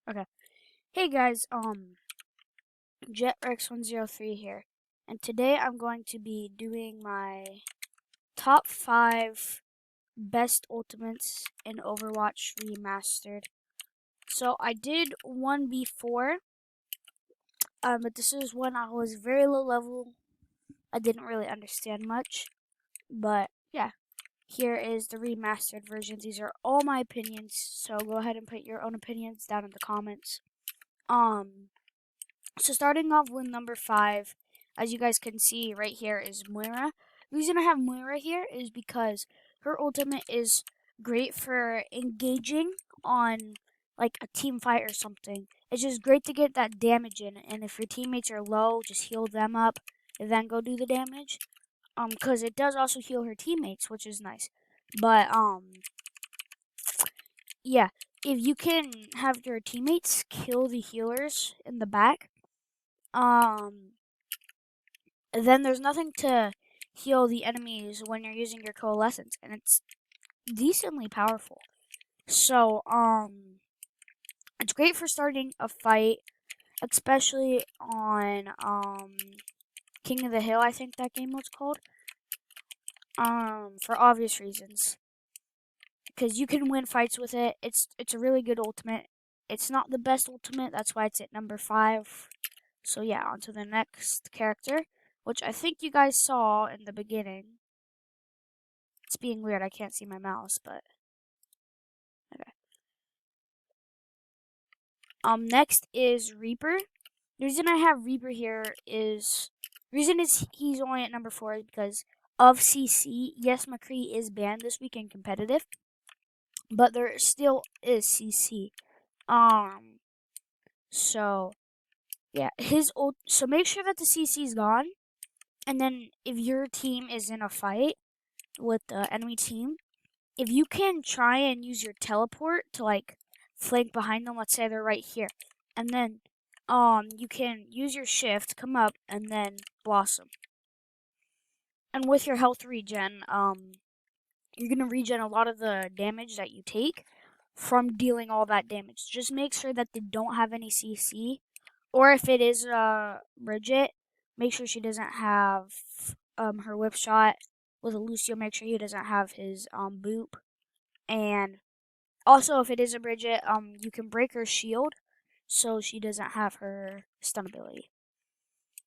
Okay. Hey guys, JetRex103 here. And today I'm going to be doing my top 5 best ultimates in Overwatch Remastered. So I did one before, but this is when I was very low level. I didn't really understand much. But yeah, here is the remastered version. These are all my opinions, so go ahead and put your own opinions down in the comments. Um, So starting off with number 5, as you guys can see right here, is Moira. The reason I have Moira here is because her ultimate is great for engaging on like a team fight or something. It's just great to get that damage in, and if your teammates are low, just heal them up and then go do the damage. Because it does also heal her teammates, which is nice. But yeah, if you can have your teammates kill the healers in the back, um then there's nothing to heal the enemies when you're using your coalescence, and it's decently powerful. So, it's great for starting a fight, especially on King of the Hill, I think that game was called. For obvious reasons, because you can win fights with it. It's a really good ultimate. It's not the best ultimate, that's why it's at number 5. So yeah, on to the next character, which I think you guys saw in the beginning. It's being weird, I can't see my mouse, but okay. Next is Reaper. The reason I have Reaper here is he's only at number 4 is because of CC. Yes, McCree is banned this week in competitive, but there still is CC. Um, so yeah, so make sure that the CC is gone, and then if your team is in a fight with the enemy team, if you can try and use your teleport to like flank behind them, let's say they're right here, and then you can use your shift, come up, and then blossom. And with your health regen, you're gonna regen a lot of the damage that you take from dealing all that damage. Just make sure that they don't have any CC, or if it is Bridget, make sure she doesn't have her whip shot. With a Lucio, make sure he doesn't have his boop. And also, if it is a Bridget, you can break her shield so she doesn't have her stun ability.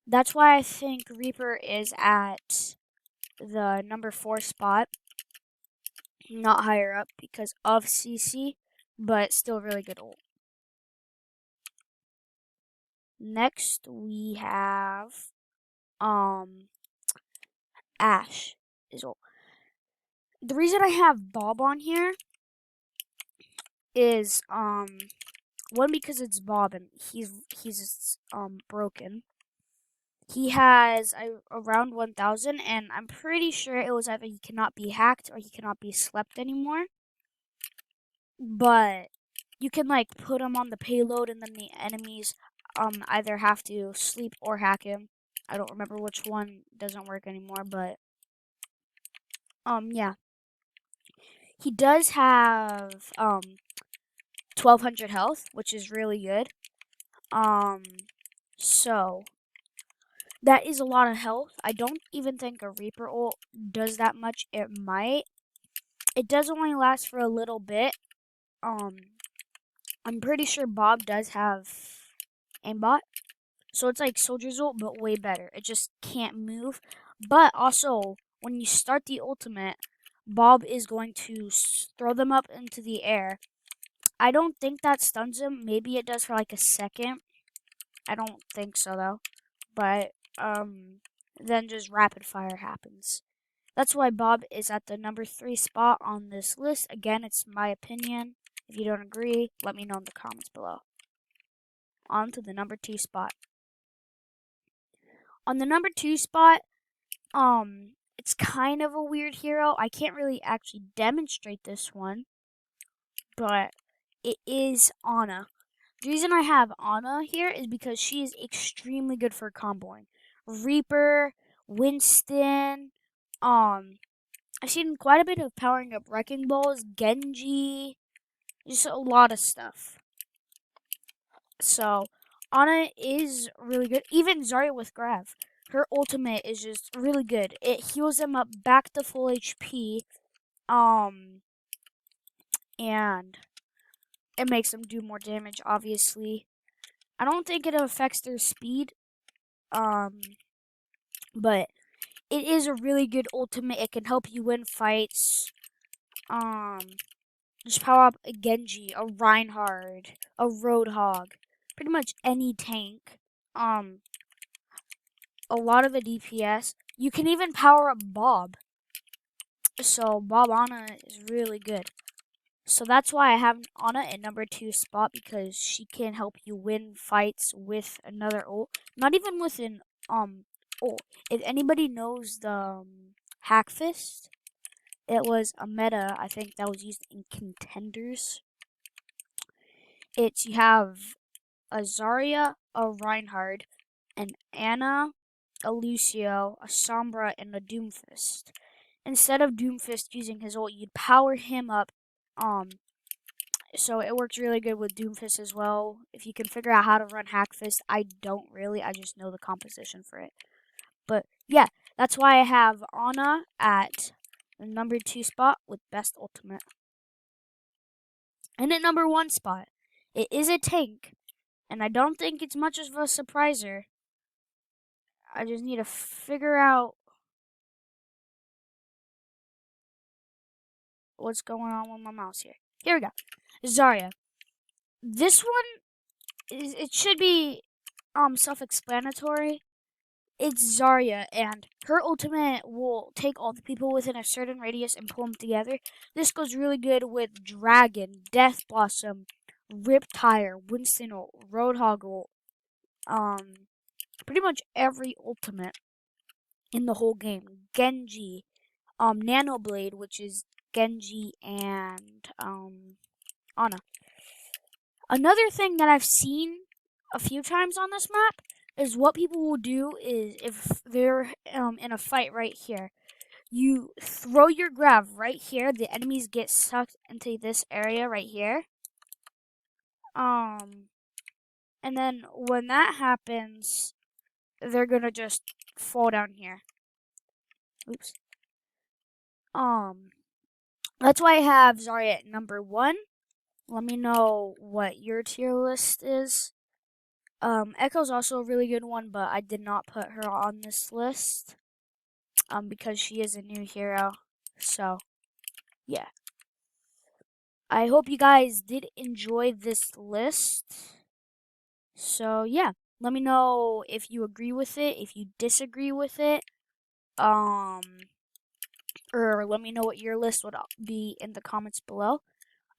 That's why I think Reaper is at the number 4 spot, not higher up because of CC, but still really good ult. Next, we have Ashe is ult. The reason I have Bob on here is one, because it's Bob and he's broken. He has around 1,000, and I'm pretty sure it was either he cannot be hacked or he cannot be slept anymore. But you can like put him on the payload, and then the enemies either have to sleep or hack him. I don't remember which one doesn't work anymore, but yeah. He does have 1,200 health, which is really good. So that is a lot of health. I don't even think a Reaper ult does that much. It might. It does only last for a little bit. I'm pretty sure Bob does have aimbot. So it's like Soldier's ult, but way better. It just can't move. But also, when you start the ultimate, Bob is going to throw them up into the air. I don't think that stuns him. Maybe it does for like a second. I don't think so though. But then just rapid fire happens. That's why Bob is at the number 3 spot on this list. Again, it's my opinion. If you don't agree, let me know in the comments below. On to the number 2 spot. On the number 2 spot, it's kind of a weird hero. I can't really actually demonstrate this one, but it is Ana. The reason I have Ana here is because she is extremely good for comboing. Reaper, Winston, I've seen quite a bit of powering up Wrecking Balls, Genji, just a lot of stuff. So Ana is really good. Even Zarya with Grav. Her ultimate is just really good. It heals them up back to full HP. And it makes them do more damage, obviously. I don't think it affects their speed. But it is a really good ultimate. It can help you win fights. Um, just power up a Genji, a Reinhardt, a Roadhog, pretty much any tank. A lot of the DPS. You can even power up Bob. So Bob Ana is really good. So that's why I have Ana at number 2 spot, because she can help you win fights with another ult. Not even with an ult. If anybody knows the Hack Fist, it was a meta, I think, that was used in Contenders. You have a Zarya, a Reinhardt, an Ana, a Lucio, a Sombra, and a Doomfist. Instead of Doomfist using his ult, you'd power him up. So it works really good with Doomfist as well. If you can figure out how to run Hackfist, I don't really. I just know the composition for it. But yeah, that's why I have Ana at the number 2 spot with best ultimate. And at number 1 spot, it is a tank, and I don't think it's much of a surpriser. I just need to figure out what's going on with my mouse here. Here we go. Zarya. This one it should be self-explanatory. It's Zarya, and her ultimate will take all the people within a certain radius and pull them together. This goes really good with Dragon, Death Blossom, Riptire, Winston ult, Roadhog ult, pretty much every ultimate in the whole game. Genji, Nano Blade, which is Genji and Ana. Another thing that I've seen a few times on this map is what people will do is, if they're in a fight right here, you throw your grav right here. The enemies get sucked into this area right here. And then when that happens, they're gonna just fall down here. Oops. That's why I have Zarya at number 1. Let me know what your tier list is. Echo's also a really good one, but I did not put her on this list. Because she is a new hero. So, yeah. I hope you guys did enjoy this list. So, yeah. Let me know if you agree with it, if you disagree with it. Or let me know what your list would be in the comments below.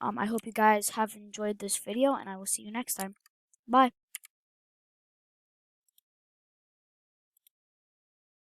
I hope you guys have enjoyed this video, and I will see you next time. Bye.